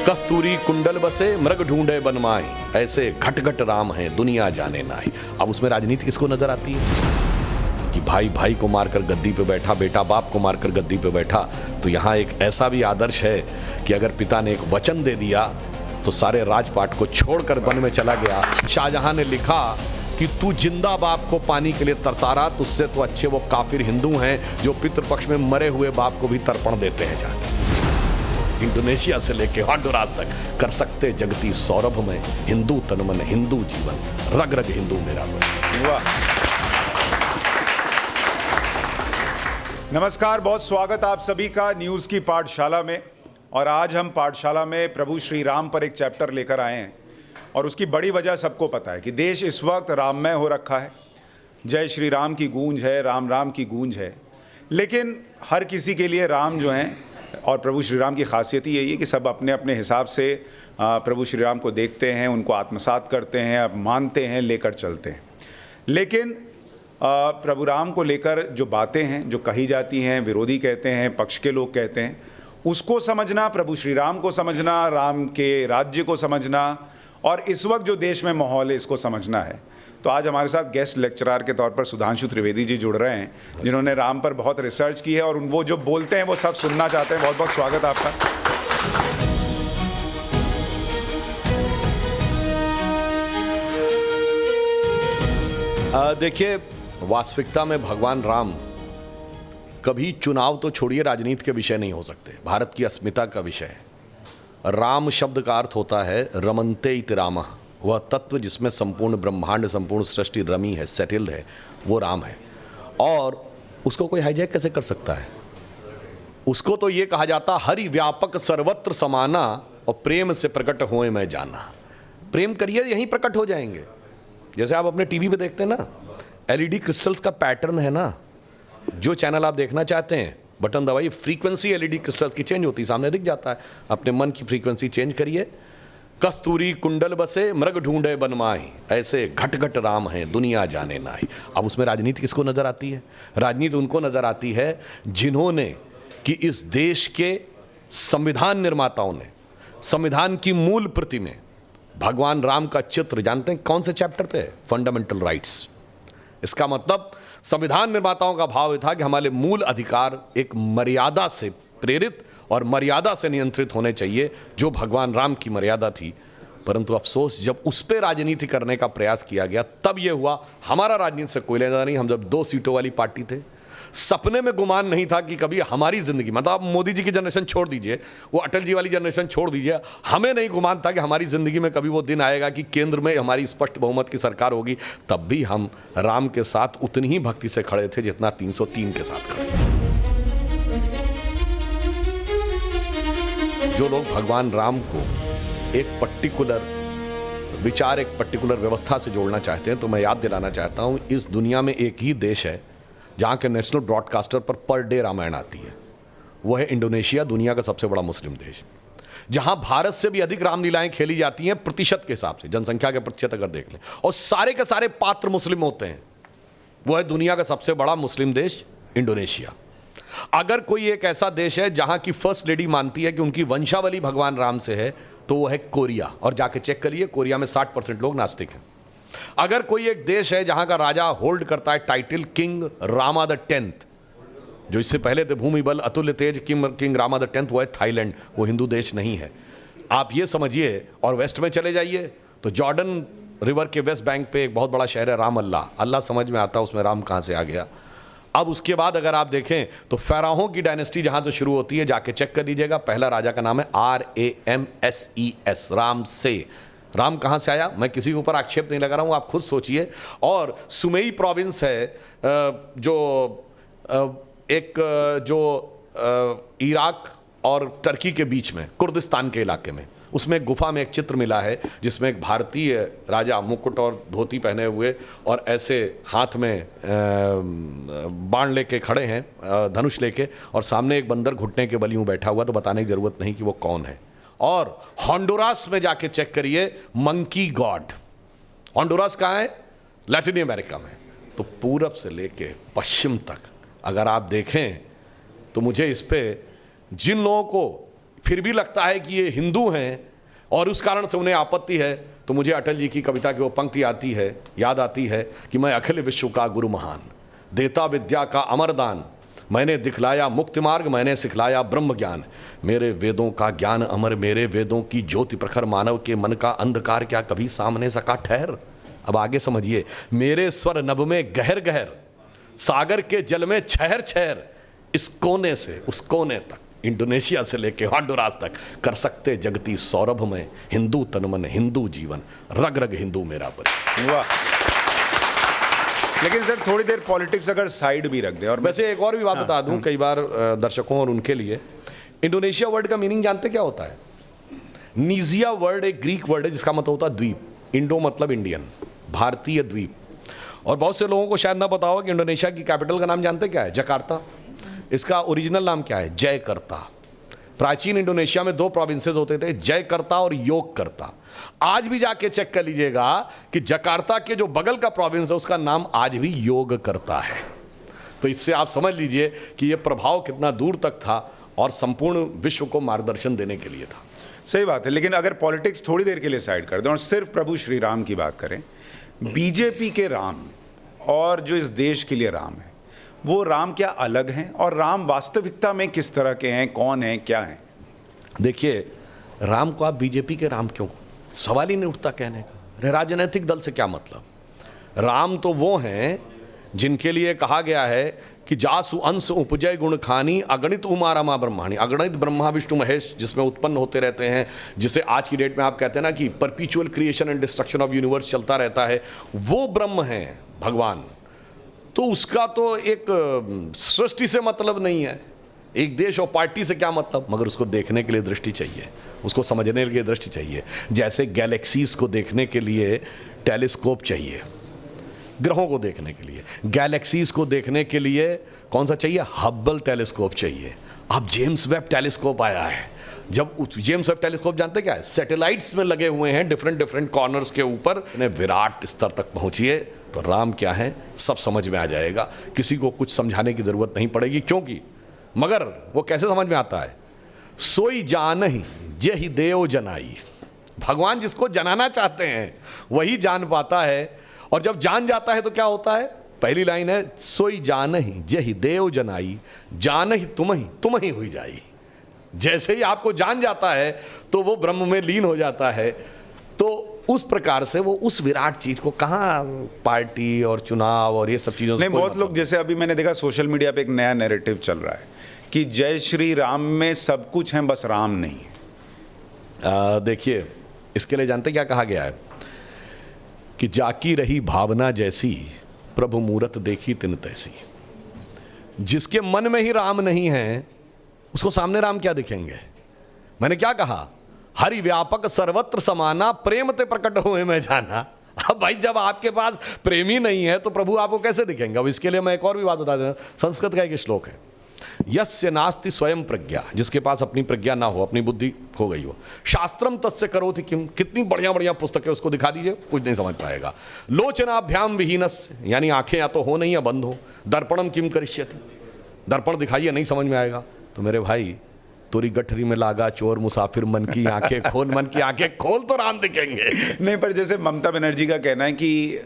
कस्तूरी कुंडल बसे मृग ढूंढे बनमाई, ऐसे घट घट राम हैं दुनिया जाने नाई। अब उसमें राजनीति किसको नजर आती है कि भाई भाई को मारकर गद्दी पे बैठा, बेटा बाप को मारकर गद्दी पे बैठा। तो यहाँ एक ऐसा भी आदर्श है कि अगर पिता ने एक वचन दे दिया तो सारे राजपाट को छोड़कर वन में चला गया। शाहजहां ने लिखा कि तू जिंदा बाप को पानी के लिए तरसा रहा, तुझसे तो अच्छे वो काफिर हिंदू हैं जो पितृपक्ष में मरे हुए बाप को भी तर्पण देते हैं जाके। इंडोनेशिया से लेके हॉन्डुरास तक कर सकते जगती सौरभ में, हिंदू तन मन हिंदू जीवन, रग रग हिंदू मेरा मन। नमस्कार, बहुत स्वागत आप सभी का न्यूज़ की पाठशाला में। और आज हम पाठशाला में प्रभु श्री राम पर एक चैप्टर लेकर आए हैं और उसकी बड़ी वजह सबको पता है कि देश इस वक्त राममय हो रखा है। जय श्री राम की गूंज है, राम राम की गूंज है। लेकिन हर किसी के लिए राम जो हैं, और प्रभु श्री राम की खासियत ही यही है कि सब अपने अपने हिसाब से प्रभु श्री राम को देखते हैं, उनको आत्मसात करते हैं, मानते हैं, लेकर चलते हैं। लेकिन प्रभु राम को लेकर जो बातें हैं, जो कही जाती हैं, विरोधी कहते हैं, पक्ष के लोग कहते हैं, उसको समझना, प्रभु श्री राम को समझना, राम के राज्य को समझना और इस वक्त जो देश में माहौल है इसको समझना है। तो आज हमारे साथ गेस्ट लेक्चरर के तौर पर सुधांशु त्रिवेदी जी जुड़ रहे हैं, जिन्होंने राम पर बहुत रिसर्च की है और वो जो बोलते हैं वो सब सुनना चाहते हैं। बहुत बहुत स्वागत आपका। देखिए, वास्तविकता में भगवान राम कभी चुनाव तो छोड़िए राजनीति के विषय नहीं हो सकते, भारत की अस्मिता का विषय है। राम शब्द का अर्थ होता है रमन्ते इति रामः, वह तत्व जिसमें संपूर्ण ब्रह्मांड, संपूर्ण सृष्टि रमी है, सेटल्ड है, वो राम है। और उसको कोई हाईजैक कैसे कर सकता है? उसको तो ये कहा जाता हरि व्यापक सर्वत्र समाना और प्रेम से प्रकट होए मैं जाना। प्रेम करिए, यहीं प्रकट हो जाएंगे। जैसे आप अपने टीवी पे देखते हैं ना, एलईडी क्रिस्टल्स का पैटर्न है ना, जो चैनल आप देखना चाहते हैं बटन दबाइए, फ्रीक्वेंसी एलईडी क्रिस्टल्स की चेंज होती है, सामने दिख जाता है। अपने मन की फ्रीक्वेंसी चेंज करिए। कस्तूरी कुंडल बसे मृग ढूंढे बनमाई, ऐसे घट घट राम हैं दुनिया जाने नाई। अब उसमें राजनीति किसको नजर आती है? राजनीति उनको नजर आती है जिन्होंने कि इस देश के संविधान निर्माताओं ने संविधान की मूल प्रति में भगवान राम का चित्र, जानते हैं कौन से चैप्टर पे है? Fundamental rights. इसका मतलब संविधान निर्माताओं का भाव था कि हमारे मूल अधिकार एक मर्यादा से प्रेरित और मर्यादा से नियंत्रित होने चाहिए, जो भगवान राम की मर्यादा थी। परंतु अफसोस, जब उस पर राजनीति करने का प्रयास किया गया तब यह हुआ। हमारा राजनीति से कोई लेना नहीं, हम जब 2 सीटों वाली पार्टी थे, सपने में गुमान नहीं था कि कभी हमारी जिंदगी, मतलब आप मोदी जी की जनरेशन छोड़ दीजिए, वो अटल जी वाली जनरेशन छोड़ दीजिए, हमें नहीं गुमान था कि हमारी जिंदगी में कभी वो दिन आएगा कि केंद्र में हमारी स्पष्ट बहुमत की सरकार होगी। तब भी हम राम के साथ उतनी ही भक्ति से खड़े थे जितना 303 के साथ खड़े थे। जो लोग भगवान राम को एक पर्टिकुलर विचार, एक पर्टिकुलर व्यवस्था से जोड़ना चाहते हैं, तो मैं याद दिलाना चाहता हूं, इस दुनिया में एक ही देश है जहां के नेशनल ब्रॉडकास्टर पर डे रामायण आती है। वह है इंडोनेशिया, दुनिया का सबसे बड़ा मुस्लिम देश, जहां भारत से भी अधिक रामलीलाएं खेली जाती हैं प्रतिशत के हिसाब से, जनसंख्या के प्रतिशत अगर देख लें, और सारे के सारे पात्र मुस्लिम होते हैं। वह है दुनिया का सबसे बड़ा मुस्लिम देश इंडोनेशिया। अगर कोई एक ऐसा देश है जहां की फर्स्ट लेडी मानती है कि उनकी वंशावली भगवान राम से है, तो वो है कोरिया। और जाके चेक करिए, कोरिया में 60% लोग नास्तिक हैं। अगर कोई एक देश है जहां का राजा होल्ड करता है title king Rama the 10th, जो इससे पहले थे भूमि बल अतुल्य तेज किंग रामा द 10th, वो है थाईलैंड। वो हिंदू देश नहीं है, आप ये समझिए। और वेस्ट में चले जाइए तो जॉर्डन रिवर के वेस्ट बैंक पे एक बहुत बड़ा शहर है राम अल्लाह। अल्लाह समझ में आता, उसमें राम कहां से आ गया। अब उसके बाद अगर आप देखें तो फ़राहों की डायनेस्टी जहां से शुरू होती है, जाके चेक कर लीजिएगा। पहला राजा का नाम है RAMSES, राम से। राम कहाँ से आया? मैं किसी के ऊपर आक्षेप नहीं लगा रहा हूँ, आप खुद सोचिए। और सुमेई प्रोविंस है जो इराक और टर्की के बीच में, कुर्दिस्तान के इलाके में, उसमें एक गुफा में एक चित्र मिला है जिसमें एक भारतीय राजा मुकुट और धोती पहने हुए और ऐसे हाथ में बाण लेके खड़े हैं, धनुष लेके, और सामने एक बंदर घुटने के बल यूं बैठा हुआ। तो बताने की जरूरत नहीं कि वो कौन है। और हॉन्डुरास में जाके चेक करिए, मंकी गॉड। हॉन्डुरास कहाँ है? लैटिन अमेरिका में। तो पूरब से लेके पश्चिम तक अगर आप देखें तो मुझे इस पे जिन लोगों को फिर भी लगता है कि ये हिंदू हैं और उस कारण से उन्हें आपत्ति है, तो मुझे अटल जी की कविता की वो पंक्ति याद आती है कि मैं अखिल विश्व का गुरु महान, देता विद्या का अमर दान, मैंने दिखलाया मुक्ति मार्ग, मैंने सिखलाया ब्रह्म ज्ञान, मेरे वेदों का ज्ञान अमर, मेरे वेदों की ज्योति प्रखर, मानव के मन का अंधकार क्या कभी सामने सका ठहर। अब आगे समझिए, मेरे स्वर नभ में गहर गहर, सागर के जल में छहर छहर, इस कोने से उस कोने तक, इंडोनेशिया से लेके होंडुरास तक कर सकते जगती सौरभ में, हिंदू तन मन हिंदू जीवन, रग रग हिंदू मेरा परि। वाह। लेकिन सर थोड़ी देर पॉलिटिक्स अगर साइड भी रख दे, और वैसे एक और भी बात बता दूं, कई बार दर्शकों और उनके लिए, इंडोनेशिया वर्ड का मीनिंग जानते क्या होता है? नीजिया वर्ड एक ग्रीक वर्ड है जिसका मतलब होता है द्वीप। इंडो मतलब इंडियन, भारतीय द्वीप। और बहुत से लोगों को शायद ना पता हो कि इंडोनेशिया की कैपिटल का नाम जानते क्या है? जकार्ता। इसका ओरिजिनल नाम क्या है? जयकर्ता। प्राचीन इंडोनेशिया में 2 प्रोविंसेस होते थे, जयकर्ता और योगकर्ता। आज भी जाके चेक कर लीजिएगा कि जकार्ता के जो बगल का प्रोविंस है उसका नाम आज भी योगकर्ता है। तो इससे आप समझ लीजिए कि यह प्रभाव कितना दूर तक था और संपूर्ण विश्व को मार्गदर्शन देने के लिए था। सही बात है। लेकिन अगर पॉलिटिक्स थोड़ी देर के लिए साइड कर दें और सिर्फ प्रभु श्री राम की बात करें, बीजेपी के राम और जो इस देश के लिए राम है, वो राम क्या अलग हैं? और राम वास्तविकता में किस तरह के हैं, कौन हैं, क्या हैं? देखिए, राम को आप बीजेपी के राम क्यों, सवाल ही नहीं उठता कहने का। अरे राजनीतिक दल से क्या मतलब? राम तो वो हैं जिनके लिए कहा गया है कि जासु अंश उपजय गुण खानी, अगणित उमा रमा ब्रह्माणी। अगणित ब्रह्मा विष्णु महेश जिसमें उत्पन्न होते रहते हैं, जिसे आज की डेट में आप कहते हैं ना कि परपीचुअल creation and destruction of universe चलता रहता है, वो ब्रह्म है भगवान। तो उसका तो एक सृष्टि से मतलब नहीं है, एक देश और पार्टी से क्या मतलब, मगर उसको देखने के लिए दृष्टि चाहिए, उसको समझने के लिए दृष्टि चाहिए। जैसे गैलेक्सीज को देखने के लिए टेलीस्कोप चाहिए, ग्रहों को देखने के लिए, गैलेक्सीज को देखने के लिए कौन सा चाहिए? हब्बल टेलीस्कोप चाहिए। अब जेम्स वेब टेलीस्कोप आया है। जब जेम्स वेब टेलीस्कोप जानते क्या है? सैटेलाइट्स में लगे हुए हैं डिफरेंट कॉर्नर्स के ऊपर, विराट स्तर तक पहुंचिए तो राम क्या है सब समझ में आ जाएगा। किसी को कुछ समझाने की जरूरत नहीं पड़ेगी, क्योंकि मगर वो कैसे समझ में आता है? सोई जानहि जेहि देव जनाई। भगवान जिसको जनाना चाहते हैं वही जान पाता है, और जब जान जाता है तो क्या होता है? पहली लाइन है, सोई जानहि जेहि देव जनाई, जानहि तुम ही हुई जाई। जैसे ही आपको जान जाता है तो वो ब्रह्म में लीन हो जाता है। तो उस प्रकार से वो उस विराट चीज को कहाँ पार्टी और चुनाव और ये सब चीजों से नहीं, बहुत लोग, जैसे अभी मैंने देखा सोशल मीडिया पे एक नया नैरेटिव चल रहा है कि जय श्री राम में सब कुछ है, बस राम नहीं है। देखिए, इसके लिए जानते क्या कहा गया है कि जाकी रही भावना जैसी, प्रभु मूरत देखी तिन तैसी। जिसके मन में ही राम नहीं है उसको सामने राम क्या दिखेंगे? मैंने क्या कहा? हरि व्यापक सर्वत्र समाना, प्रेम ते प्रकट हुए मैं जाना। अब भाई जब आपके पास प्रेम ही नहीं है तो प्रभु आपको कैसे दिखेंगे? अब इसके लिए मैं एक और भी बात बता दें, संस्कृत का एक श्लोक है, यस्य नास्ति स्वयं प्रज्ञा, जिसके पास अपनी प्रज्ञा ना हो, अपनी बुद्धि खो गई हो, शास्त्रम तस्य करोति किम, कितनी बढ़िया बढ़िया पुस्तकें उसको दिखा दीजिए, कुछ नहीं समझ पाएगा। लोचनाभ्याम विहीनस्य, यानी आंखें या तो हो नहीं या बंद हो, दर्पणम किम करिष्यति, दर्पण दिखाइए नहीं समझ में आएगा। तो मेरे भाई, तुरी गठरी में लागा चोर मुसाफिर, मन की आंखें खोल, मन की आंखें खोल तो राम दिखेंगे। नहीं, पर जैसे ममता बनर्जी का कहना है कि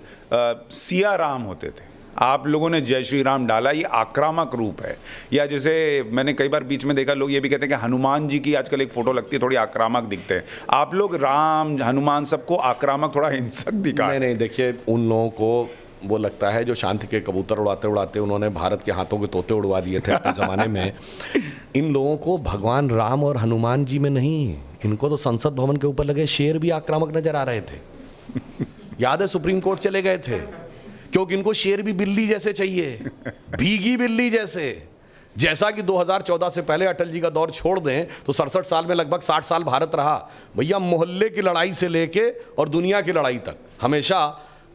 सिया राम होते थे, आप लोगों ने जय श्री राम डाला, ये आक्रामक रूप है। या जैसे मैंने कई बार बीच में देखा, लोग ये भी कहते हैं कि हनुमान जी की आजकल एक फोटो लगती है, थोड़ी आक्रामक दिखते हैं। आप लोग राम हनुमान सबको आक्रामक, थोड़ा हिंसक दिखा। नहीं, देखिए, उन लोगों को वो लगता है जो शांति के कबूतर उड़ाते उड़ाते उन्होंने भारत के हाथों के तोते उड़वा दिए थे अपने ज़माने में। इन लोगों को भगवान राम और हनुमान जी में नहीं, इनको तो संसद भवन के ऊपर लगे शेर भी आक्रामक नजर आ रहे थे। याद है, सुप्रीम कोर्ट चले गए थे क्योंकि इनको शेर भी बिल्ली जैसे चाहिए, भीगी बिल्ली जैसे। जैसा कि 2014 से पहले अटल जी का दौर छोड़ दें तो 67 साल में लगभग 60 साल भारत रहा। भैया, मोहल्ले की लड़ाई से लेके और दुनिया की लड़ाई तक हमेशा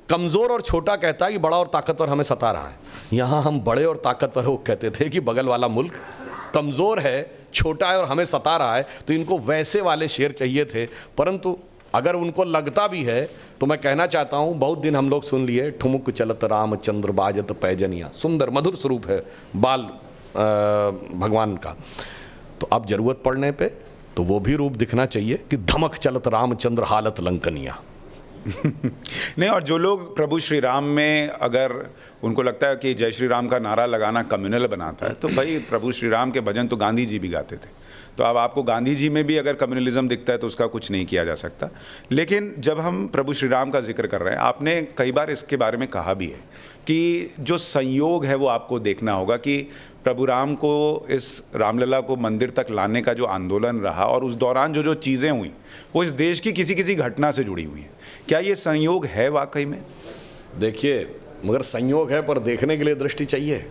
कमज़ोर और छोटा कहता है कि बड़ा और ताकतवर हमें सता रहा है। यहाँ हम बड़े और ताकतवर हो कहते थे कि बगल वाला मुल्क कमज़ोर है, छोटा है और हमें सता रहा है। तो इनको वैसे वाले शेर चाहिए थे। परंतु अगर उनको लगता भी है तो मैं कहना चाहता हूँ, बहुत दिन हम लोग सुन लिए, ठुमुक चलत रामचंद्र बाजत पैजनिया, सुंदर मधुर स्वरूप है बाल भगवान का। तो अब जरूरत पड़ने पे तो वो भी रूप दिखना चाहिए कि धमक चलत रामचंद्र हालत लंकनिया। नहीं, और जो लोग प्रभु श्री राम में अगर उनको लगता है कि जय श्री राम का नारा लगाना कम्युनल बनाता है, तो भाई प्रभु श्री राम के भजन तो गांधी जी भी गाते थे। तो अब आपको गांधी जी में भी अगर कम्युनलिज्म दिखता है तो उसका कुछ नहीं किया जा सकता। लेकिन जब हम प्रभु श्री राम का जिक्र कर रहे हैं, आपने कई बार इसके बारे में कहा भी है कि जो संयोग है वो आपको देखना होगा कि प्रभु राम को, इस रामलला को मंदिर तक लाने का जो आंदोलन रहा और उस दौरान जो जो चीज़ें हुई वो इस देश की किसी किसी घटना से जुड़ी हुई हैं। क्या ये संयोग है वाकई में? देखिए, मगर संयोग है पर देखने के लिए दृष्टि चाहिए।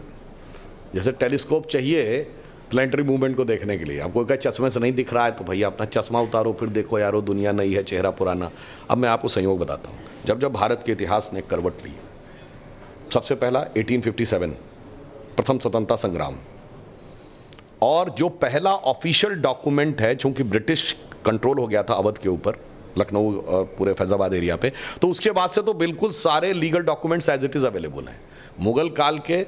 जैसे टेलीस्कोप चाहिए प्लेनेटरी मूवमेंट को देखने के लिए। आपको क्या चश्मे से नहीं दिख रहा है तो भैया अपना चश्मा उतारो, फिर देखो यारो दुनिया नई है, चेहरा पुराना। अब मैं आपको संयोग बताता हूँ। जब जब भारत के इतिहास ने करवट ली, सबसे पहला 1857 प्रथम स्वतंत्रता संग्राम, और जो पहला ऑफिशियल डॉक्यूमेंट है, चूंकि ब्रिटिश कंट्रोल हो गया था अवध के ऊपर, लखनऊ और पूरे फैजाबाद एरिया पे, तो उसके बाद से तो बिल्कुल सारे legal documents as it is available हैं। मुगल काल के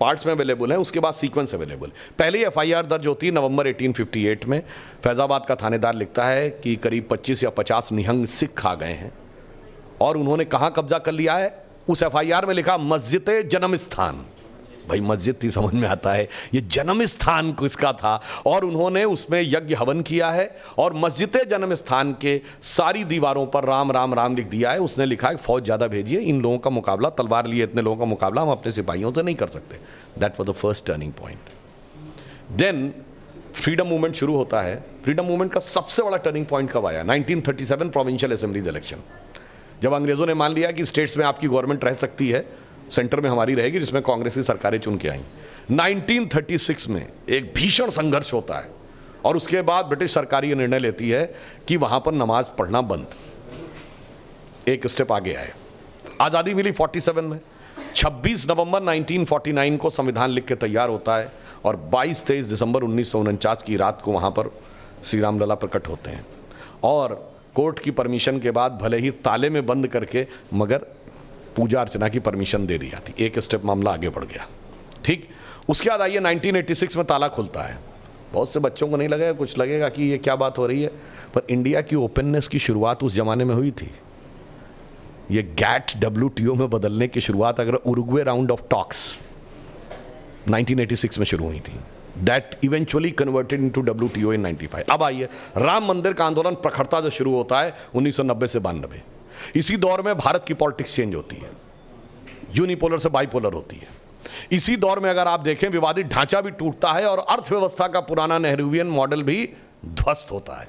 पार्ट्स में अवेलेबल हैं, उसके बाद सीक्वेंस अवेलेबल। पहले एफआईआर दर्ज होती है नवंबर 1858 में। फैजाबाद का थानेदार लिखता है कि करीब 25 या 50 निहंग सिख आ गए हैं और उन्होंने कहाँ कब्जा कर लिया है। उस एफआईआर में लिखा मस्जिद जन्म स्थान। भाई मस्जिद ही समझ में आता है, ये जन्म स्थान किसका था, और उन्होंने उसमें यज्ञ हवन किया है और मस्जिद जन्म स्थान के सारी दीवारों पर राम राम राम लिख दिया है। उसने लिखा है फौज ज़्यादा भेजिए, इन लोगों का मुकाबला, तलवार लिए इतने लोगों का मुकाबला हम अपने सिपाहियों से नहीं कर सकते। That was the first turning point. Then freedom movement शुरू होता है। फ्रीडम मूवमेंट का सबसे बड़ा टर्निंग पॉइंट कब आया? 1937 प्रोविंशियल असेंबलीज इलेक्शन, जब अंग्रेजों ने मान लिया कि स्टेट्स में आपकी गवर्नमेंट रह सकती है, सेंटर में हमारी रहेगी, जिसमें कांग्रेस की सरकारें चुन के आई। 1936 में एक भीषण संघर्ष होता है और उसके बाद ब्रिटिश सरकार ये निर्णय लेती है कि वहां पर नमाज पढ़ना बंद। एक स्टेप आगे आए, आज़ादी मिली 47 में। 26 नवंबर 1949 को संविधान लिख के तैयार होता है और 22-23 दिसंबर 1949 की रात को वहां पर श्री रामलला प्रकट होते हैं और कोर्ट की परमिशन के बाद, भले ही ताले में बंद करके, मगर पूजा अर्चना की परमिशन दे दी जाती। एक स्टेप मामला आगे बढ़ गया। ठीक, उसके बाद आइए 1986 में ताला खुलता है। बहुत से बच्चों को नहीं लगेगा, कुछ लगेगा कि ये क्या बात हो रही है, पर इंडिया की ओपननेस की शुरुआत उस जमाने में हुई थी। ये गैट WTO में बदलने की शुरुआत अगर उरुग्वे राउंड ऑफ टॉक्स 1986 में शुरू हुई थी, that eventually converted into WTO इन 95। अब आइए राम मंदिर का आंदोलन प्रखरता से शुरू होता है 1990 से 92। इसी दौर में भारत की पॉलिटिक्स चेंज होती है, यूनिपोलर से बाइपोलर होती है। इसी दौर में अगर आप देखें, विवादित ढांचा भी टूटता है और अर्थव्यवस्था का पुराना नेहरूवियन मॉडल भी ध्वस्त होता है।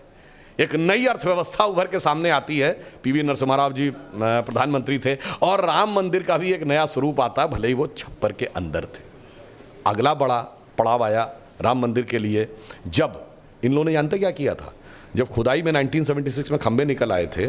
एक नई अर्थव्यवस्था उभर के सामने आती है। PV नरसिम्हा राव जी प्रधानमंत्री थे और राम मंदिर का भी एक नया स्वरूप आता है, भले ही वो छप्पर के अंदर थे। अगला बड़ा पड़ाव आया राम मंदिर के लिए, जब इन लोगों ने जानते क्या किया था? जब खुदाई में 1976 में खंबे निकल आए थे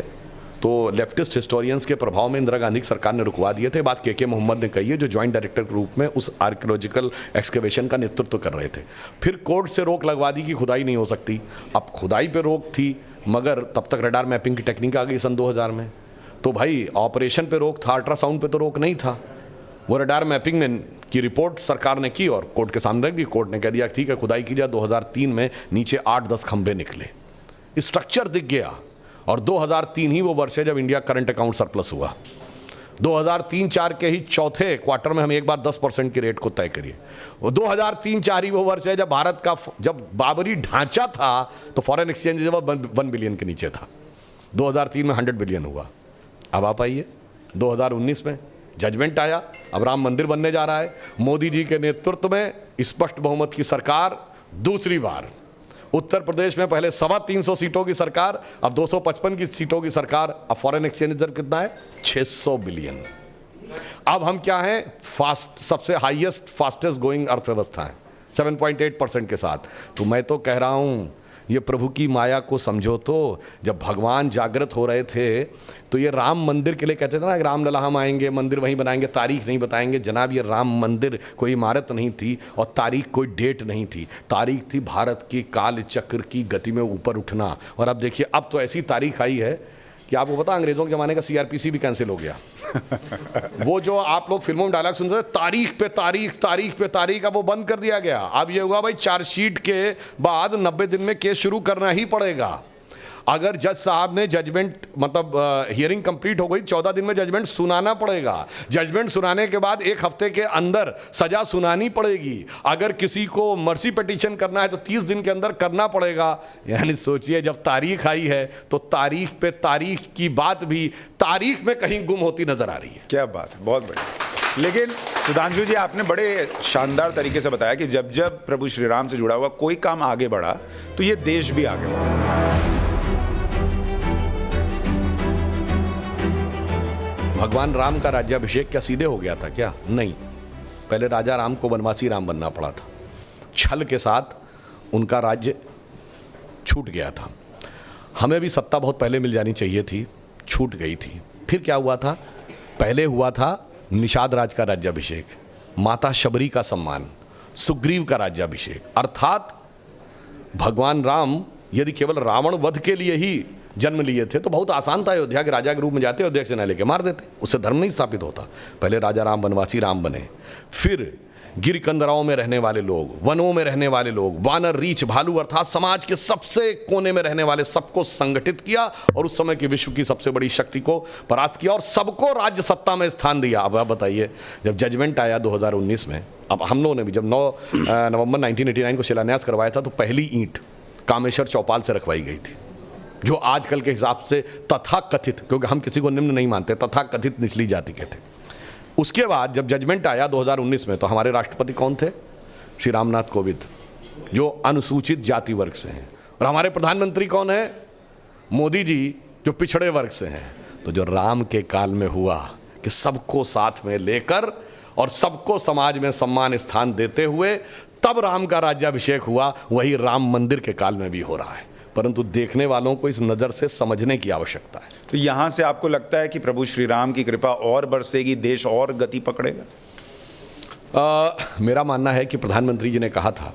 तो लेफ्टिस्ट हिस्टोरियंस के प्रभाव में इंदिरा गांधी की सरकार ने रुकवा दिए थे। बात के मोहम्मद ने कही है, जो ज्वाइंट डायरेक्टर के रूप में उस आर्कियोलॉजिकल एक्सकेवेशन का नेतृत्व कर रहे थे। फिर कोर्ट से रोक लगवा दी कि खुदाई नहीं हो सकती। अब खुदाई पे रोक थी, मगर तब तक रडार मैपिंग की टेक्निक आ गई सन 2000 में। तो भाई ऑपरेशन पे रोक था, अल्ट्रासाउंड पे तो रोक नहीं था। वो रडार मैपिंग में की रिपोर्ट सरकार ने की और कोर्ट के सामने रख दी। कोर्ट ने कह दिया ठीक है खुदाई की जाए। 2003 में नीचे 8-10 खंबे निकले, स्ट्रक्चर दिख गया। और 2003 ही वो वर्ष है जब इंडिया करंट अकाउंट सरप्लस हुआ। 2003-04 के ही चौथे क्वार्टर में हम एक बार 10% की रेट को तय करिए। 2003-04 ही वो वर्ष है जब भारत का, जब बाबरी ढांचा था तो फॉरेन एक्सचेंज जब 1 बिलियन के नीचे था। 2003 में 100 बिलियन हुआ। अब आप आइए 2019 में जजमेंट आया, अब राम मंदिर बनने जा रहा है। मोदी जी के नेतृत्व में स्पष्ट बहुमत की सरकार दूसरी बार। उत्तर प्रदेश में पहले 325 सीटों की सरकार, अब 255 की सीटों की सरकार। अब फॉरेन एक्सचेंज दर कितना है? 600 बिलियन। अब हम क्या हैं? सबसे हाईएस्ट फास्टेस्ट गोइंग अर्थव्यवस्था है 7.8% के साथ। तो मैं तो कह रहा हूं, ये प्रभु की माया को समझो। तो जब भगवान जागृत हो रहे थे तो ये राम मंदिर के लिए कहते थे ना, रामलला हम आएंगे, मंदिर वहीं बनाएंगे, तारीख नहीं बताएंगे। जनाब, ये राम मंदिर कोई इमारत नहीं थी और तारीख कोई डेट नहीं थी। तारीख थी भारत की काल चक्र की गति में ऊपर उठना। और अब देखिए, अब तो ऐसी तारीख आई है कि आपको पता अंग्रेजों के ज़माने का सीआरपीसी भी कैंसिल हो गया। वो जो आप लोग फिल्मों में डायलॉग सुनते थे, तारीख पे तारीख, तारीख पे तारीख, अब वो बंद कर दिया गया। अब ये हुआ भाई, चार्जशीट के बाद 90 दिन में केस शुरू करना ही पड़ेगा। अगर जज साहब ने जजमेंट, मतलब हियरिंग कंप्लीट हो गई, 14 दिन में जजमेंट सुनाना पड़ेगा। जजमेंट सुनाने के बाद 1 हफ्ते के अंदर सजा सुनानी पड़ेगी। अगर किसी को मर्सी पिटीशन करना है तो 30 दिन के अंदर करना पड़ेगा। यानी सोचिए, जब तारीख आई है तो तारीख पे तारीख की बात भी तारीख में कहीं गुम होती नजर आ रही है। क्या बात है, बहुत बढ़िया। लेकिन सुधांशु जी, आपने बड़े शानदार तरीके से बताया कि जब जब प्रभु श्री राम से जुड़ा हुआ कोई काम आगे बढ़ा तो ये देश भी आगे बढ़ा। भगवान राम का राज्याभिषेक क्या सीधे हो गया था क्या? नहीं, पहले राजा राम को वनवासी राम बनना पड़ा था। छल के साथ उनका राज्य छूट गया था। हमें भी सत्ता बहुत पहले मिल जानी चाहिए थी, छूट गई थी। फिर क्या हुआ था? पहले हुआ था निषाद राज का राज्याभिषेक, माता शबरी का सम्मान, सुग्रीव का राज्याभिषेक। अर्थात भगवान राम यदि केवल रावण वध के लिए ही जन्म लिए थे तो बहुत आसान था, अयोध्या के राजा के रूप में जाते, अयोध्या से न लेके मार देते, उससे धर्म नहीं स्थापित होता। पहले राजा राम वनवासी राम बने, फिर गिरकंदराओं में रहने वाले लोग, वनों में रहने वाले लोग, वानर, रीछ, भालू, अर्थात समाज के सबसे कोने में रहने वाले सबको संगठित किया और उस समय की विश्व की सबसे बड़ी शक्ति को परास्त किया और सबको राज्य सत्ता में स्थान दिया। अब आप बताइए, जब जजमेंट आया 2019 में, अब हम लोगों ने भी जब 9 नवंबर 1989 को शिलान्यास करवाया था तो पहली ईंट कामेश्वर चौपाल से रखवाई गई थी, जो आजकल के हिसाब से तथाकथित, क्योंकि हम किसी को निम्न नहीं मानते, तथाकथित निचली जाति के थे। उसके बाद जब जजमेंट आया 2019 में तो हमारे राष्ट्रपति कौन थे? श्री रामनाथ कोविंद, जो अनुसूचित जाति वर्ग से हैं। और हमारे प्रधानमंत्री कौन है? मोदी जी, जो पिछड़े वर्ग से हैं। तो जो राम के काल में हुआ कि सबको साथ में लेकर और सबको समाज में सम्मान स्थान देते हुए तब राम का राज्याभिषेक हुआ, वही राम मंदिर के काल में भी हो रहा है। परंतु देखने वालों को इस नज़र से समझने की आवश्यकता है। तो यहाँ से आपको लगता है कि प्रभु श्री राम की कृपा और बरसेगी, देश और गति पकड़ेगा? मेरा मानना है कि प्रधानमंत्री जी ने कहा था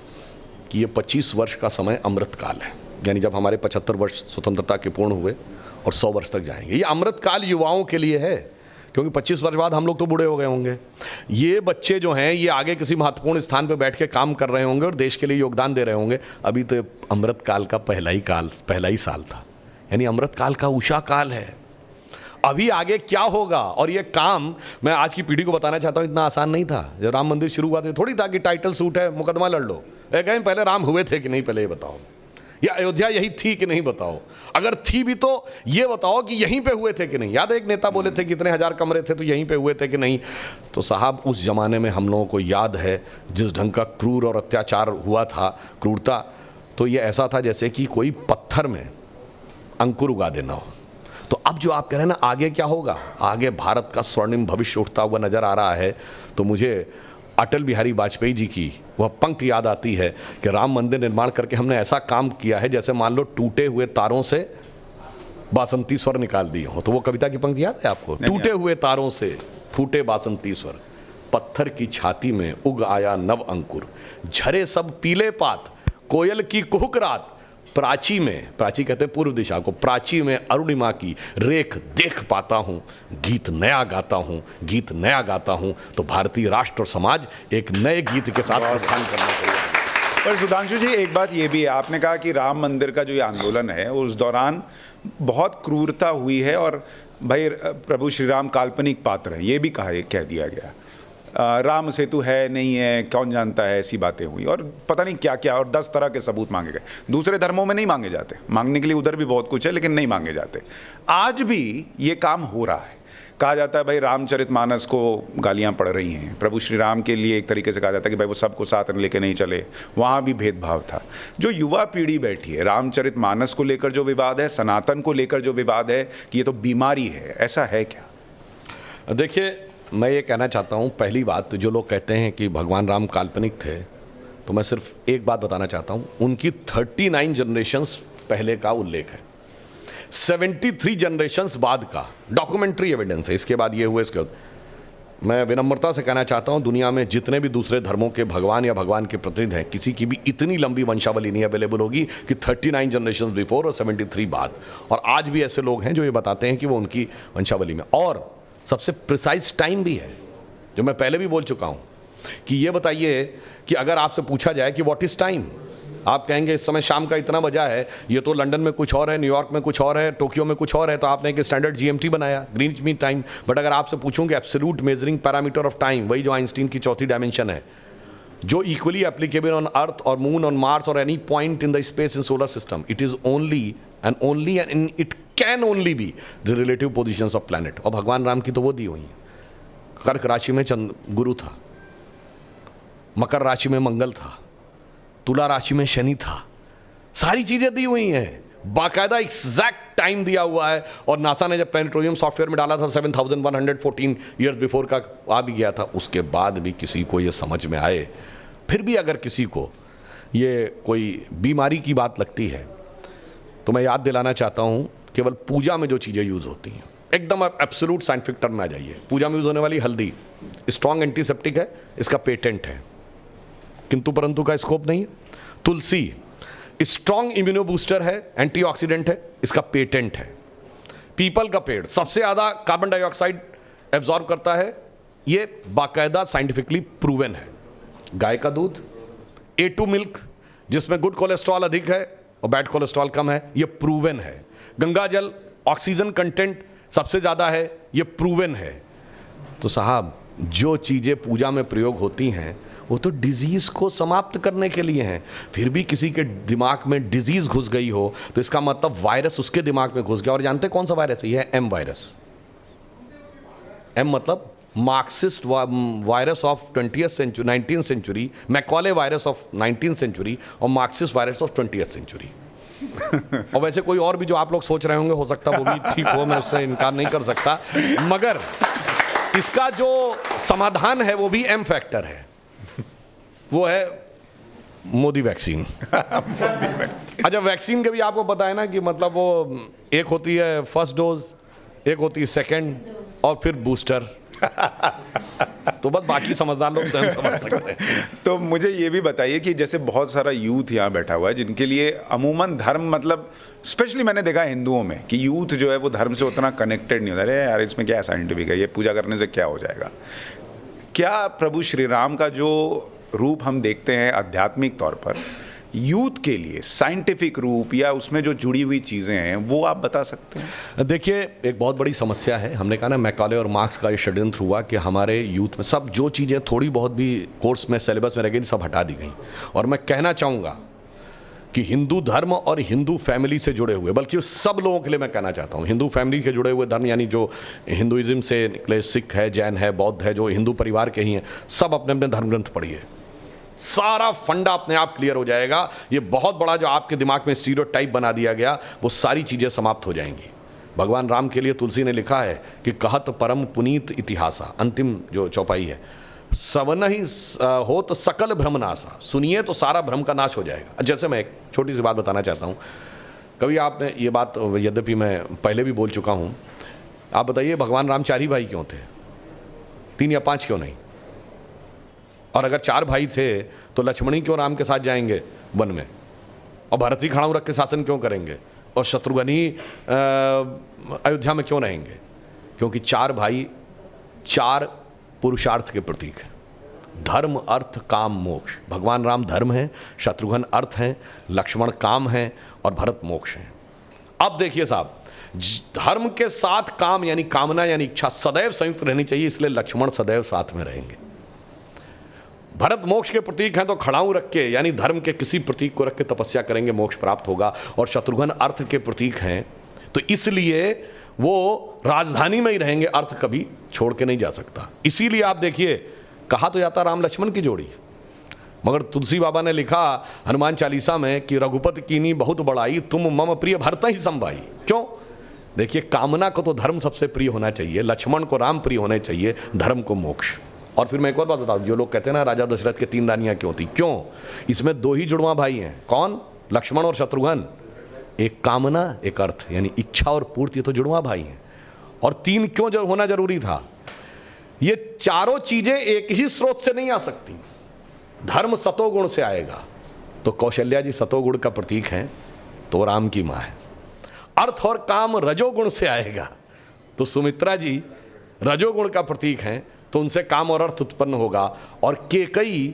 कि ये 25 वर्ष का समय अमृत काल है, यानी जब हमारे 75 वर्ष स्वतंत्रता के पूर्ण हुए और 100 वर्ष तक जाएंगे। ये अमृत काल युवाओं के लिए है, क्योंकि 25 वर्ष बाद हम लोग तो बूढ़े हो गए होंगे। ये बच्चे जो हैं ये आगे किसी महत्वपूर्ण स्थान पर बैठ के काम कर रहे होंगे और देश के लिए योगदान दे रहे होंगे। अभी तो अमृत काल का पहला ही साल था, यानी अमृत काल का उषा काल है। अभी आगे क्या होगा, और ये काम मैं आज की पीढ़ी को बताना चाहता हूँ, इतना आसान नहीं था। जब राम मंदिर शुरू हुआ तो थोड़ी था कि टाइटल सूट है, मुकदमा लड़ लो। कहीं पहले राम हुए थे कि नहीं, पहले ये बताओ, या अयोध्या यही थी कि नहीं बताओ, अगर थी भी तो ये बताओ कि यहीं पे हुए थे कि नहीं। याद है एक नेता बोले थे कि इतने 1000 कमरे थे तो यहीं पे हुए थे कि नहीं। तो साहब, उस जमाने में हम लोगों को याद है जिस ढंग का क्रूर और अत्याचार हुआ था, क्रूरता, तो ये ऐसा था जैसे कि कोई पत्थर में अंकुर उगा देना हो। तो अब जो आप कह रहे हैं ना, आगे क्या होगा, आगे भारत का स्वर्णिम भविष्य उठता हुआ नजर आ रहा है। तो मुझे अटल बिहारी वाजपेयी जी की वह पंक्ति याद आती है कि राम मंदिर निर्माण करके हमने ऐसा काम किया है जैसे मान लो टूटे हुए तारों से बासंती स्वर निकाल दिए हो। तो वो कविता की पंक्ति याद है आपको? टूटे हुए तारों से फूटे बासंती स्वर, पत्थर की छाती में उग आया नव अंकुर, झरे सब पीले पात, कोयल की कुहुक रात, प्राची में, प्राची कहते हैं पूर्व दिशा को, प्राची में अरुणिमा की रेख देख पाता हूँ, गीत नया गाता हूँ, गीत नया गाता हूँ। तो भारतीय राष्ट्र और समाज एक नए गीत के साथ प्रस्थान करना चाहिए। पर सुधांशु जी, एक बात ये भी है, आपने कहा कि राम मंदिर का जो ये आंदोलन है उस दौरान बहुत क्रूरता हुई है और भाई प्रभु श्री राम काल्पनिक पात्र हैं, ये भी कह दिया गया। राम सेतु है नहीं है कौन जानता है, ऐसी बातें हुई और पता नहीं क्या क्या, और 10 तरह के सबूत मांगे गए। दूसरे धर्मों में नहीं मांगे जाते, मांगने के लिए उधर भी बहुत कुछ है लेकिन नहीं मांगे जाते। आज भी ये काम हो रहा है। कहा जाता है भाई रामचरितमानस को गालियां पड़ रही हैं, प्रभु श्री राम के लिए एक तरीके से कहा जाता है कि भाई वो सबको साथ में लेके नहीं चले, वहाँ भी भेदभाव था। जो युवा पीढ़ी बैठी है, रामचरितमानस को लेकर जो विवाद है, सनातन को लेकर जो विवाद है कि ये तो बीमारी है, ऐसा है क्या? देखिए, मैं ये कहना चाहता हूँ, पहली बात तो जो लोग कहते हैं कि भगवान राम काल्पनिक थे, तो मैं सिर्फ एक बात बताना चाहता हूँ, उनकी 39 जनरेशन्स पहले का उल्लेख है, 73 जनरेशन्स बाद का डॉक्यूमेंट्री एविडेंस है। इसके बाद ये हुए, इसके बाद मैं विनम्रता से कहना चाहता हूं, दुनिया में जितने भी दूसरे धर्मों के भगवान या भगवान के प्रतिनिधि हैं, किसी की भी इतनी लंबी वंशावली नहीं अवेलेबल होगी कि 39 जनरेशन बिफोर और 73 बाद। और आज भी ऐसे लोग हैं जो ये बताते हैं कि वो उनकी वंशावली में, और सबसे प्रिसाइज टाइम भी है जो मैं पहले भी बोल चुका हूं कि ये बताइए कि अगर आपसे पूछा जाए कि व्हाट इज टाइम, आप कहेंगे इस समय शाम का इतना बजा है, ये तो लंदन में कुछ और है, न्यूयॉर्क में कुछ और है, टोक्यो में कुछ और है, तो आपने एक स्टैंडर्ड जीएमटी बनाया, ग्रीनिच मीन टाइम। बट अगर आपसे पूछूं कि absolute measuring parameter of time, वही जो आइंस्टीन की चौथी डायमेंशन है, जो इक्वली एप्लीकेबल ऑन अर्थ और मून, ऑन मार्स और any point in the space in solar system, it is only and it can only be the relative positions of planet. और भगवान राम की तो वो दी हुई है, कर्क राशि में गुरु था, मकर राशि में मंगल था, तुला राशि में शनि था, सारी चीजें दी हुई हैं, बाकायदा एग्जैक्ट टाइम दिया हुआ है। और नासा ने जब प्लैनेटोरियम सॉफ्टवेयर में डाला था 7114 ईयर्स बिफोर का आ भी गया था, उसके बाद भी किसी को ये समझ में आए, फिर भी अगर किसी को ये कोई बीमारी की बात लगती है, तो मैं याद दिलाना चाहता हूँ, केवल पूजा में जो चीज़ें यूज़ होती हैं, एकदम आप एब्सोल्यूट साइंटिफिक टर्म में आ जाइए। पूजा में यूज़ होने वाली हल्दी स्ट्रॉन्ग एंटीसेप्टिक है, इसका पेटेंट है, किंतु परंतु का स्कोप नहीं है। तुलसी स्ट्रॉन्ग इम्यूनो बूस्टर है, एंटीऑक्सीडेंट है, इसका पेटेंट है। पीपल का पेड़ सबसे ज़्यादा कार्बन डाइऑक्साइड एब्जॉर्ब करता है, ये बाकायदा साइंटिफिकली प्रूवन है। गाय का दूध, A2 मिल्क जिसमें गुड कोलेस्ट्रॉल अधिक है और बैड कोलेस्ट्रॉल कम है, ये प्रूवन है। गंगा जल ऑक्सीजन कंटेंट सबसे ज़्यादा है, ये प्रूवन है। तो साहब, जो चीज़ें पूजा में प्रयोग होती हैं वो तो डिजीज़ को समाप्त करने के लिए हैं। फिर भी किसी के दिमाग में डिजीज़ घुस गई हो तो इसका मतलब वायरस उसके दिमाग में घुस गया। और जानते कौन सा वायरस है? यह है एम वायरस। एम मतलब Marxist virus of 19th century, Macaulay virus of 19th century और Marxist virus of 20th century. और वैसे कोई और भी जो आप लोग सोच रहे होंगे, हो सकता वो भी ठीक हो, मैं उससे इनकार नहीं कर सकता, मगर इसका जो समाधान है वो भी एम फैक्टर है, वो है मोदी वैक्सीन। अच्छा, वैक्सीन के भी आपको पता है ना कि मतलब वो एक होती है फर्स्ट डोज, एक होती है सेकंड और फिर बूस्टर। तो बस बाकी समझदार लोग स्वयं समझ सकते हैं। तो मुझे ये भी बताइए कि जैसे बहुत सारा यूथ यहाँ बैठा हुआ है जिनके लिए अमूमन धर्म, मतलब स्पेशली मैंने देखा हिंदुओं में कि यूथ जो है वो धर्म से उतना कनेक्टेड नहीं होता। अरे यार, इसमें क्या साइंटिफिक है, ये पूजा करने से क्या हो जाएगा। क्या प्रभु श्री राम का जो रूप हम देखते हैं आध्यात्मिक तौर पर, यूथ के लिए साइंटिफिक रूप या उसमें जो जुड़ी हुई चीज़ें हैं, वो आप बता सकते हैं? देखिए, एक बहुत बड़ी समस्या है। हमने कहा ना, मैकॉले और मार्क्स का ये षड्यंत्र हुआ कि हमारे यूथ में सब जो चीज़ें थोड़ी बहुत भी कोर्स में, सिलेबस में रह गई, सब हटा दी गई। और मैं कहना चाहूँगा कि हिंदू धर्म और हिंदू फैमिली से जुड़े हुए, बल्कि सब लोगों के लिए मैं कहना चाहता हूँ, हिंदू फैमिली के जुड़े हुए धर्म, यानी जो हिंदुइज्म से निकले, सिख है, जैन है, बौद्ध है, जो हिंदू परिवार के ही हैं, सब अपने अपने धर्म ग्रंथ पढ़िए, सारा फंडा अपने आप क्लियर हो जाएगा। ये बहुत बड़ा जो आपके दिमाग में स्टीरियोटाइप बना दिया गया, वो सारी चीज़ें समाप्त हो जाएंगी। भगवान राम के लिए तुलसी ने लिखा है कि कहत परम पुनीत इतिहासा, अंतिम जो चौपाई है, सवन ही हो तो सकल भ्रमनाशा, सुनिए तो सारा भ्रम का नाश हो जाएगा। जैसे मैं एक छोटी सी बात बताना चाहता हूँ। कभी आपने ये बात, यद्यपि मैं पहले भी बोल चुका हूँ, आप बताइए भगवान राम 4 ही भाई क्यों थे? 3 या 5 क्यों नहीं? और अगर 4 भाई थे तो लक्ष्मण ही क्यों राम के साथ जाएंगे वन में, और भरत ही खड़ाऊ रख के शासन क्यों करेंगे, और शत्रुघ्न ही अयोध्या में क्यों रहेंगे? क्योंकि 4 भाई 4 पुरुषार्थ के प्रतीक हैं, धर्म, अर्थ, काम, मोक्ष। भगवान राम धर्म है, शत्रुघ्न अर्थ हैं, लक्ष्मण काम है और भरत मोक्ष हैं। अब देखिए साहब, धर्म के साथ काम यानी कामना यानी इच्छा सदैव संयुक्त रहनी चाहिए, इसलिए लक्ष्मण सदैव साथ में रहेंगे। भरत मोक्ष के प्रतीक हैं तो खड़ाऊ रख के, यानी धर्म के किसी प्रतीक को रख के तपस्या करेंगे, मोक्ष प्राप्त होगा। और शत्रुघ्न अर्थ के प्रतीक हैं तो इसलिए वो राजधानी में ही रहेंगे, अर्थ कभी छोड़ के नहीं जा सकता। इसीलिए आप देखिए, कहा तो जाता राम लक्ष्मण की जोड़ी, मगर तुलसी बाबा ने लिखा हनुमान चालीसा में कि रघुपति कीनी बहुत बड़ाई, तुम मम प्रिय भरत ही संभाई। क्यों? देखिए, कामना को तो धर्म सबसे प्रिय होना चाहिए, लक्ष्मण को राम प्रिय होने चाहिए, धर्म को मोक्ष। और फिर मैं एक और बात बताऊं, जो लोग कहते हैं ना राजा दशरथ के 3 रानियां क्यों थी, क्यों? इसमें 2 ही जुड़वा भाई हैं। कौन? लक्ष्मण और शत्रुघ्न। एक कामना, एक अर्थ, यानी इच्छा और पूर्ति, तो जुड़वा भाई हैं। और 3 क्यों होना जरूरी था? ये चारों चीजें एक ही स्रोत से नहीं आ सकती। धर्म सतोगुण से आएगा, तो कौशल्या जी सतोगुण का प्रतीक हैं, तो राम की मां है। अर्थ और काम रजोगुण से आएगा, तो सुमित्रा जी रजोगुण का प्रतीक हैं, तो उनसे काम और अर्थ उत्पन्न होगा। और केकई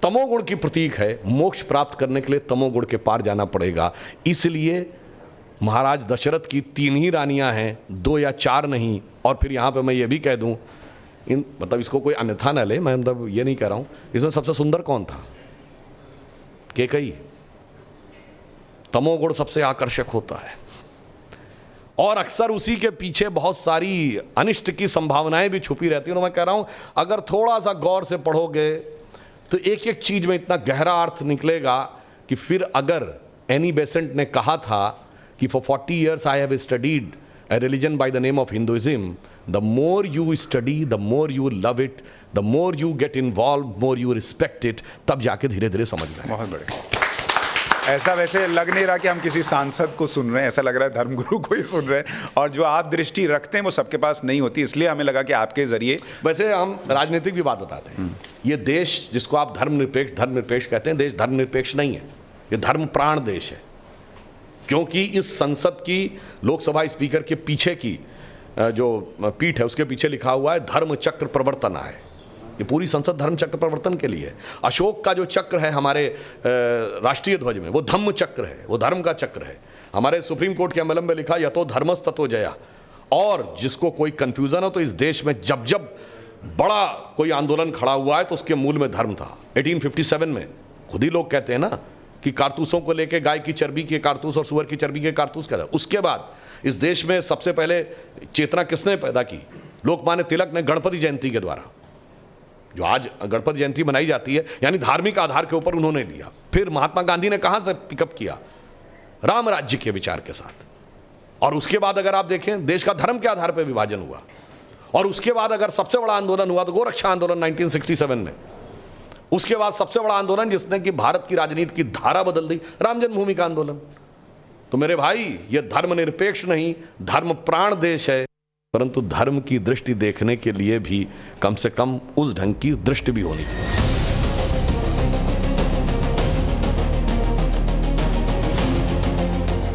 तमोगुण की प्रतीक है, मोक्ष प्राप्त करने के लिए तमोगुण के पार जाना पड़ेगा। इसलिए महाराज दशरथ की 3 ही रानियां हैं, 2 या 4 नहीं। और फिर यहाँ पे मैं ये भी कह दूं, मतलब इसको कोई अन्यथा न ले, मैं मतलब ये नहीं कह रहा हूं, इसमें सबसे सुंदर कौन था? केकई। तमोगुण सबसे आकर्षक होता है, और अक्सर उसी के पीछे बहुत सारी अनिष्ट की संभावनाएं भी छुपी रहती हैं। तो मैं कह रहा हूं, अगर थोड़ा सा गौर से पढ़ोगे तो एक एक चीज में इतना गहरा अर्थ निकलेगा कि फिर अगर एनी बेसेंट ने कहा था कि for 40 years I have studied a religion by the name of Hinduism, the more you study, the more you love it, the more you get involved, more you respect it, तब जाके धीरे धीरे समझ में। बहुत बढ़िया। ऐसा वैसे लग नहीं रहा कि हम किसी सांसद को सुन रहे हैं, ऐसा लग रहा है धर्मगुरु को ही सुन रहे हैं, और जो आप दृष्टि रखते हैं वो सबके पास नहीं होती, इसलिए हमें लगा कि आपके जरिए। वैसे हम राजनीतिक भी बात बताते हैं। ये देश जिसको आप धर्मनिरपेक्ष कहते हैं, देश धर्मनिरपेक्ष नहीं है, ये धर्म प्राण देश है। क्योंकि इस संसद की लोकसभा स्पीकर के पीछे की जो पीठ है, उसके पीछे लिखा हुआ है धर्म चक्र प्रवर्तना है। ये पूरी संसद धर्म चक्र प्रवर्तन के लिए है। अशोक का जो चक्र है हमारे राष्ट्रीय ध्वज में, वो धम्म चक्र है, वो धर्म का चक्र है। हमारे सुप्रीम कोर्ट के एमएलएम में लिखा यतो धर्मस ततो जया। और जिसको कोई कंफ्यूजन हो, तो इस देश में जब जब बड़ा कोई आंदोलन खड़ा हुआ है तो उसके मूल में धर्म था। 1857 में खुद ही लोग कहते हैं ना कि कारतूसों को लेके गाय की चर्बी के कारतूस और सुअर की चर्बी के कारतूस कहता है। उसके बाद इस देश में सबसे पहले चेतना किसने पैदा की? लोकमान्य तिलक ने गणपति जयंती के द्वारा। जो आज गणपति जयंती मनाई जाती है, यानी धार्मिक आधार के ऊपर उन्होंने लिया। फिर महात्मा गांधी ने कहां से पिकअप किया? राम राज्य के विचार के साथ। और उसके बाद अगर आप देखें, देश का धर्म के आधार पर विभाजन हुआ। और उसके बाद अगर सबसे बड़ा आंदोलन हुआ तो गोरक्षा आंदोलन 1967 में। उसके बाद सबसे बड़ा आंदोलन जिसने कि भारत की राजनीति की धारा बदल दी, राम जन्मभूमि का आंदोलन। तो मेरे भाई, ये धर्मनिरपेक्ष नहीं, धर्म प्राण देश है। परंतु धर्म की दृष्टि देखने के लिए भी कम से कम उस ढंग की दृष्टि भी होनी चाहिए।